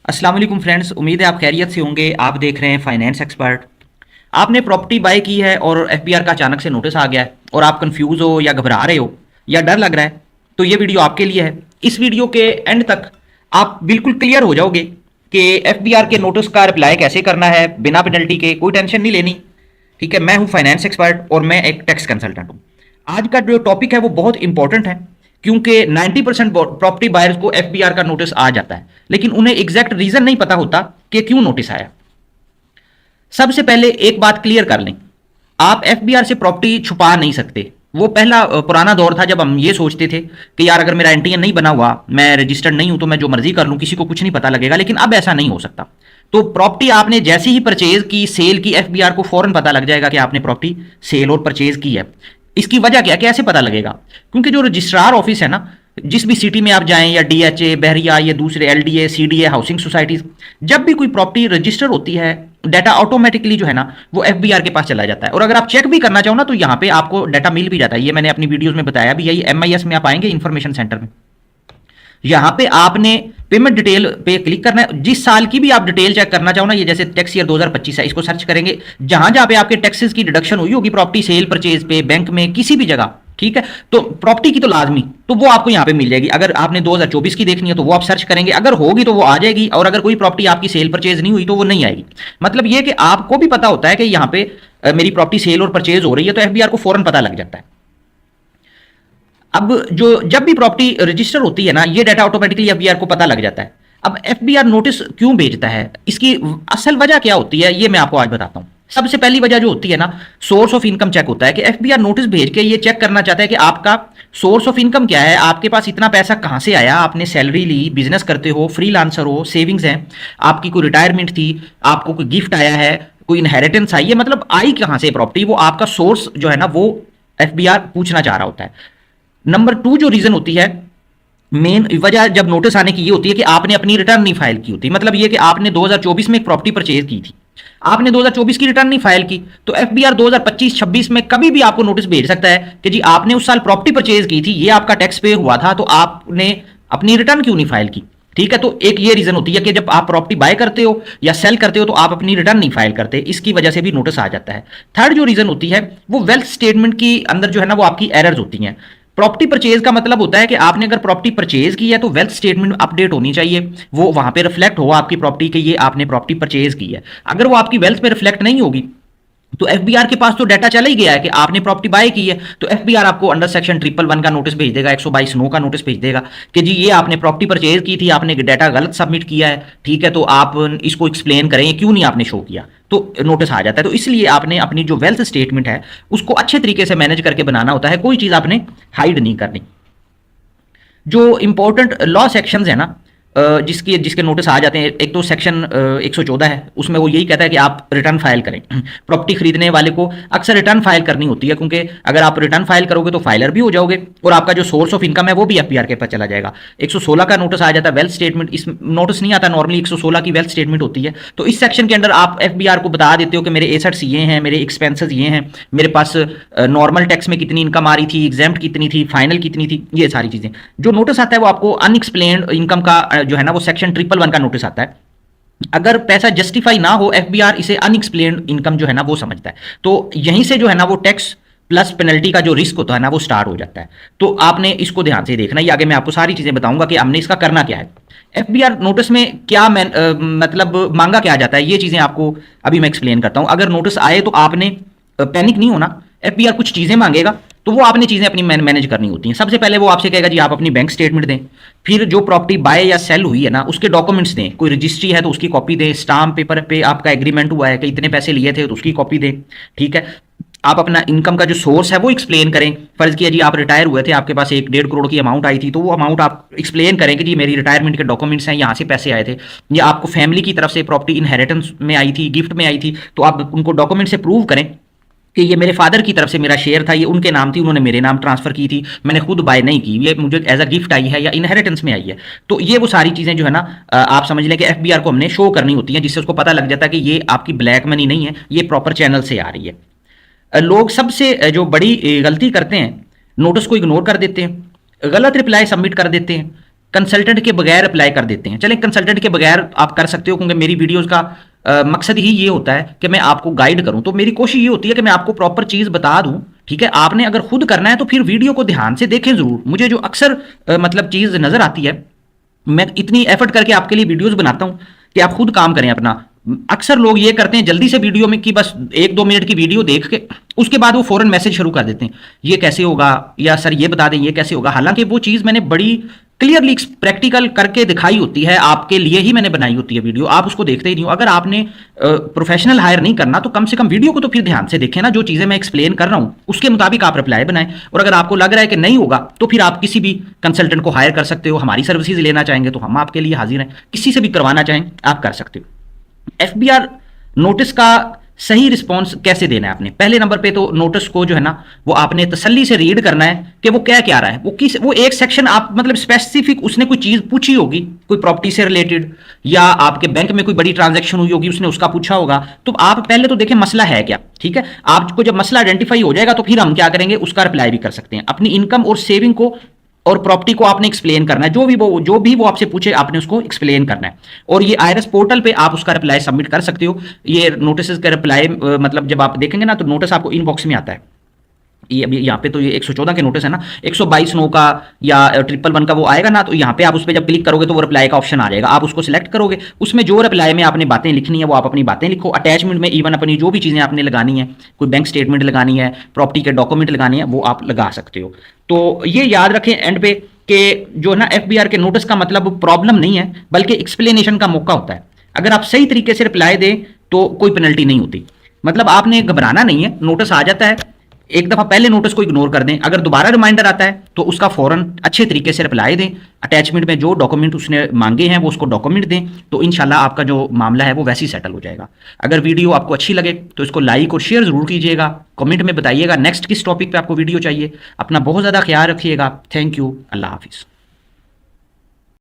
अस्सलाम वालेकुम फ्रेंड्स, उम्मीद है आप खैरियत से होंगे। आप देख रहे हैं फाइनेंस एक्सपर्ट। आपने प्रॉपर्टी बाय की है और एफबीआर का अचानक से नोटिस आ गया है और आप कंफ्यूज हो या घबरा रहे हो या डर लग रहा है, तो ये वीडियो आपके लिए है। इस वीडियो के एंड तक आप बिल्कुल क्लियर हो जाओगे कि एफबीआर के नोटिस का रिप्लाई कैसे करना है बिना पेनल्टी के। कोई टेंशन नहीं लेनी, ठीक है। मैं हूं फाइनेंस एक्सपर्ट और मैं एक टैक्स कंसल्टेंट हूं। आज का जो टॉपिक है वो बहुत इंपॉर्टेंट है, क्योंकि 90% प्रॉपर्टी बायर्स को एफबीआर का नोटिस आ जाता है, लेकिन उन्हें एग्जैक्ट रीजन नहीं पता होता कि क्यों नोटिस आया। सबसे पहले एक बात क्लियर कर लें, आप एफबीआर से प्रॉपर्टी छुपा नहीं सकते। वो पहला पुराना दौर था जब हम ये सोचते थे कि यार अगर मेरा एनटीएन नहीं बना हुआ, मैं रजिस्टर्ड नहीं हूं, तो मैं जो मर्जी कर लूं, किसी को कुछ नहीं पता लगेगा। लेकिन अब ऐसा नहीं हो सकता। तो प्रॉपर्टी आपने जैसी ही परचेज की, सेल की, एफबीआर को फौरन पता लग जाएगा कि आपने प्रॉपर्टी सेल और परचेज की है। इसकी वजह क्या, कैसे पता लगेगा? क्योंकि जो रजिस्ट्रार ऑफिस है ना, जिस भी सिटी में आप जाएं, या डीएचए, बहरिया, या दूसरे एलडीए, सीडीए, हाउसिंग सोसाइटीज, जब भी कोई प्रॉपर्टी रजिस्टर होती है, डाटा ऑटोमेटिकली जो है ना वो एफबीआर के पास चला जाता है। और अगर आप चेक भी करना चाहो ना, तो यहां पे आपको डाटा मिल भी जाता है। ये मैंने अपनी वीडियोस में बताया भी। यही एमआईएस में आप आएंगे, इंफॉर्मेशन सेंटर में, यहां पे आपने पेमेंट डिटेल पे क्लिक करना है। जिस साल की भी आप डिटेल चेक करना चाहो ना, ये जैसे टैक्स ईयर 2025 है, इसको सर्च करेंगे। जहां जहां पे आपके टैक्सेस की डिडक्शन हुई होगी, प्रॉपर्टी सेल परचेज पे, बैंक में, किसी भी जगह, ठीक है, तो प्रॉपर्टी की तो लाजमी, तो वो आपको यहां पे मिल जाएगी। अगर आपने 2024 की देखनी है तो वो आप सर्च करेंगे, अगर होगी तो वो आ जाएगी। और अगर कोई प्रॉपर्टी आपकी सेल परचेज नहीं हुई तो वो नहीं आएगी। मतलब ये कि आपको भी पता होता है कि यहां पे मेरी प्रॉपर्टी सेल और परचेज हो रही है, तो एफबीआर को फौरन पता लग जाता है। अब जो जब भी प्रॉपर्टी रजिस्टर होती है ना, ये डाटा ऑटोमेटिकली एफबीआर को पता लग जाता है। अब एफबीआर नोटिस क्यों भेजता है, इसकी असल वजह क्या होती है, ये मैं आपको आज बताता हूं। सबसे पहली वजह जो होती है ना, सोर्स ऑफ इनकम चेक होता है। कि एफबीआर नोटिस भेज के ये चेक करना चाहता है कि आपका सोर्स ऑफ इनकम क्या है, आपके पास इतना पैसा कहां से आया, आपने सैलरी ली, बिजनेस करते हो, फ्रीलांसर हो, सेविंग्स है, आपकी कोई रिटायरमेंट थी, आपको कोई गिफ्ट आया है, कोई इनहेरिटेंस आई है, मतलब आई कहां से प्रॉपर्टी, वो आपका सोर्स जो है ना वो एफबीआर पूछना चाह रहा होता है। नंबर टू जो रीजन होती है, मेन वजह जब नोटिस आने की, ये होती है कि आपने अपनी रिटर्न नहीं फाइल की होती। मतलब ये कि आपने 2024 में एक प्रॉपर्टी परचेज की थी, आपने 2024 की रिटर्न नहीं फाइल की, तो एफबीआर 2025-26 में कभी भी आपको नोटिस भेज सकता है कि जी आपने उस साल प्रॉपर्टी परचेज की थी, ये आपका टैक्स पे हुआ था, तो आपने अपनी रिटर्न क्यों नहीं फाइल की। ठीक है, तो एक ये रीजन होती है कि जब आप प्रॉपर्टी बाय करते हो या सेल करते हो तो आप अपनी रिटर्न नहीं फाइल करते, इसकी वजह से भी नोटिस आ जाता है। थर्ड जो रीजन होती है वो वेल्थ स्टेटमेंट की अंदर जो है ना वो आपकी एरर्स होती हैं। प्रॉपर्टी परचेज का मतलब होता है कि आपने अगर प्रॉपर्टी परचेज की है तो वेल्थ स्टेटमेंट अपडेट होनी चाहिए, वो वहां पे रिफ्लेक्ट हो आपकी प्रॉपर्टी के, ये आपने प्रॉपर्टी परचेज की है। अगर वो आपकी वेल्थ पे रिफ्लेक्ट नहीं होगी तो एफबीआर के पास तो डाटा चला ही गया है कि आपने प्रॉपर्टी बाय की है, तो एफबीआर आपको अंडर सेक्शन 111 का नोटिस भेज देगा, 122(9) का नोटिस भेज देगा कि जी ये आपने प्रॉपर्टी परचेज की थी, आपने डाटा गलत सबमिट किया है, ठीक है, तो आप इसको एक्सप्लेन करें क्यों नहीं आपने शो किया, तो नोटिस आ जाता है। तो इसलिए आपने अपनी जो वेल्थ स्टेटमेंट है उसको अच्छे तरीके से मैनेज करके बनाना होता है, कोई चीज आपने हाइड नहीं करनी। जो इंपॉर्टेंट लॉ सेक्शंस है ना, जिसके जिसके नोटिस आ जाते हैं, एक तो सेक्शन 114 है, उसमें वो यही कहता है कि आप रिटर्न फाइल करें। प्रॉपर्टी खरीदने वाले को अक्सर रिटर्न फाइल करनी होती है, क्योंकि अगर आप रिटर्न फाइल करोगे तो फाइलर भी हो जाओगे और आपका जो सोर्स ऑफ इनकम है वो भी एफबीआर के पास चला जाएगा। 116 का नोटिस आ जाता है, वेल्थ स्टेटमेंट। इस नोटिस नहीं आता, नॉर्मली 116 की वेल्थ स्टेटमेंट होती है। तो इस सेक्शन के अंदर आप एफबीआर को बता देते हो कि मेरे एसेट्स ये हैं, मेरे एक्सपेंसेस ये हैं, मेरे पास नॉर्मल टैक्स में कितनी इनकम आ रही थी, एग्जाम्प्ट कितनी थी, फाइनल कितनी थी, ये सारी चीजें। जो नोटिस आता है वो आपको अनएक्सप्लेन्ड इनकम का जो है ना वो सेक्शन 111 का नोटिस आता है। अगर पैसा जस्टिफाई ना हो, एफबीआर इसे अनएक्सप्लेन्ड इनकम जो है ना वो समझता है। तो यहीं से जो है ना वो टैक्स प्लस पेनल्टी का जो रिस्क होता है ना वो स्टार्ट हो जाता है। तो आपने इसको ध्यान से देखना। ये आगे मैं आपको सारी चीजें बताऊंगा कि हमने इसका करना क्या है। एफबीआर नोटिस में क्या मतलब मांगा क्या जाता है, ये चीजें आपको अभी मैं एक्सप्लेन करता हूं। अगर नोटिस आए तो आपने पैनिक नहीं होना। एफबीआर कुछ चीजें मांगेगा तो वो आपने चीजें अपनी मैनेज करनी होती हैं। सबसे पहले वो आपसे कहेगा जी आप अपनी बैंक स्टेटमेंट दें, फिर जो प्रॉपर्टी बाय या सेल हुई है ना उसके डॉक्यूमेंट्स दें, कोई रजिस्ट्री है तो उसकी कॉपी दें, स्टाम्प पेपर पे आपका एग्रीमेंट हुआ है कि इतने पैसे लिए थे तो उसकी कॉपी दें, ठीक है। आप अपना इनकम का जो सोर्स है वो एक्सप्लेन करें। फर्ज किया जी आप रिटायर हुए थे, आपके पास 1-1.5 करोड़ की अमाउंट आई थी, तो वो अमाउंट आप एक्सप्लेन करें कि जी मेरी रिटायरमेंट के डॉक्यूमेंट्स हैं, यहाँ से पैसे आए थे, या आपको फैमिली की तरफ से प्रॉपर्टी इनहेरिटेंस में आई थी, गिफ्ट में आई थी, तो आप उनको डॉक्यूमेंट से प्रूव करें कि ये मेरे फादर की तरफ से मेरा शेयर था, ये उनके नाम थी, उन्होंने मेरे नाम ट्रांसफर की थी, मैंने खुद बाय नहीं की, ये मुझे एज अ गिफ्ट आई है या इनहेरिटेंस में आई है। तो ये वो सारी चीजें जो है ना आप समझ लें कि एफबीआर को हमने शो करनी होती है, जिससे उसको पता लग जाता है कि ये आपकी ब्लैक मनी नहीं है, ये प्रॉपर चैनल से आ रही है। लोग सबसे जो बड़ी गलती करते हैं, नोटिस को इग्नोर कर देते हैं, गलत रिप्लाई सबमिट कर देते हैं। कंसल्टेंट के बगैर अप्लाई कर देते हैं। चलें, कंसल्टेंट के बगैर आप कर सकते हो, क्योंकि मेरी वीडियोस का मकसद ही ये होता है कि मैं आपको गाइड करूं। तो मेरी कोशिश ये होती है कि मैं आपको प्रॉपर चीज़ बता दूं, ठीक है। आपने अगर खुद करना है तो फिर वीडियो को ध्यान से देखें ज़रूर। मुझे जो अक्सर मतलब चीज़ नज़र आती है, मैं इतनी एफर्ट करके आपके लिए वीडियोस बनाता हूं कि आप खुद काम करें अपना। अक्सर लोग ये करते हैं जल्दी से वीडियो में कि बस 1-2 मिनट की वीडियो देख के उसके बाद वो फौरन मैसेज शुरू कर देते हैं, ये कैसे होगा, या सर ये बता दें ये कैसे होगा। हालांकि वो चीज़ मैंने बड़ी क्लियरली प्रैक्टिकल करके दिखाई होती है, आपके लिए ही मैंने बनाई होती है वीडियो, आप उसको देखते ही नहीं हो। अगर आपने प्रोफेशनल हायर नहीं करना तो कम से कम वीडियो को तो फिर ध्यान से देखें ना, जो चीज़ें मैं एक्सप्लेन कर रहा हूँ उसके मुताबिक आप रिप्लाई बनाएं। और अगर आपको लग रहा है कि नहीं होगा तो फिर आप किसी भी कंसल्टेंट को हायर कर सकते हो। हमारी सर्विसेज लेना चाहेंगे तो हम आपके लिए हाजिर हैं, किसी से भी करवाना चाहें आप कर सकते हो। एफबीआर नोटिस का सही रिस्पॉन्स कैसे देना है आपने? पहले नंबर पे तो नोटिस को जो है ना वो आपने तसल्ली से रीड करना है कि वो क्या क्या रहा है। वो एक सेक्शन आप मतलब स्पेसिफिक उसने कोई चीज पूछी होगी, कोई प्रॉपर्टी से रिलेटेड, या आपके बैंक में कोई बड़ी ट्रांजैक्शन हुई होगी उसने उसका पूछा होगा। तो आप पहले तो देखें मसला है क्या, ठीक है। आपको जब मसला आइडेंटिफाई हो जाएगा तो फिर हम क्या करेंगे, उसका रिप्लाई भी कर सकते हैं। अपनी इनकम और सेविंग को और प्रॉपर्टी को आपने एक्सप्लेन करना है, जो भी वो आपसे पूछे आपने उसको एक्सप्लेन करना है। और ये आईआरएस पोर्टल पे आप उसका रिप्लाई सबमिट कर सकते हो। ये नोटिस का रिप्लाई मतलब जब आप देखेंगे ना तो नोटिस आपको इनबॉक्स में आता है। ये अभी यहाँ पे तो ये 114 के नोटिस है ना, 122 का या 111 का वो आएगा ना, तो यहाँ पे आप उस पर जब क्लिक करोगे तो वो रिप्लाई का ऑप्शन आ जाएगा। आप उसको सिलेक्ट करोगे, उसमें जो रिप्लाई में आपने बातें लिखनी है वो आप अपनी बातें लिखो। अटैचमेंट में इवन अपनी जो भी चीज़ें आपने लगानी है, कोई बैंक स्टेटमेंट लगानी है, प्रॉपर्टी के डॉक्यूमेंट लगानी है, वो आप लगा सकते हो। तो ये याद रखें एंड पे कि जो है ना एफबीआर के नोटिस का मतलब प्रॉब्लम नहीं है बल्कि एक्सप्लेनेशन का मौका होता है। अगर आप सही तरीके से रिप्लाई दें तो कोई पेनल्टी नहीं होती। मतलब आपने घबराना नहीं है, नोटिस आ जाता है, एक दफा पहले नोटिस को इग्नोर कर दें, अगर दोबारा रिमाइंडर आता है तो उसका फौरन अच्छे तरीके से रिप्लाई दें। अटैचमेंट में जो डॉक्यूमेंट उसने मांगे हैं वो उसको डॉक्यूमेंट दें, तो इंशाल्लाह आपका जो मामला है वो वैसे ही सेटल हो जाएगा। अगर वीडियो आपको अच्छी लगे तो इसको लाइक और शेयर जरूर कीजिएगा, कमेंट में बताइएगा नेक्स्ट किस टॉपिक पे आपको वीडियो चाहिए। अपना बहुत ज़्यादा ख्याल रखिएगा। थैंक यू, अल्लाह हाफिज़।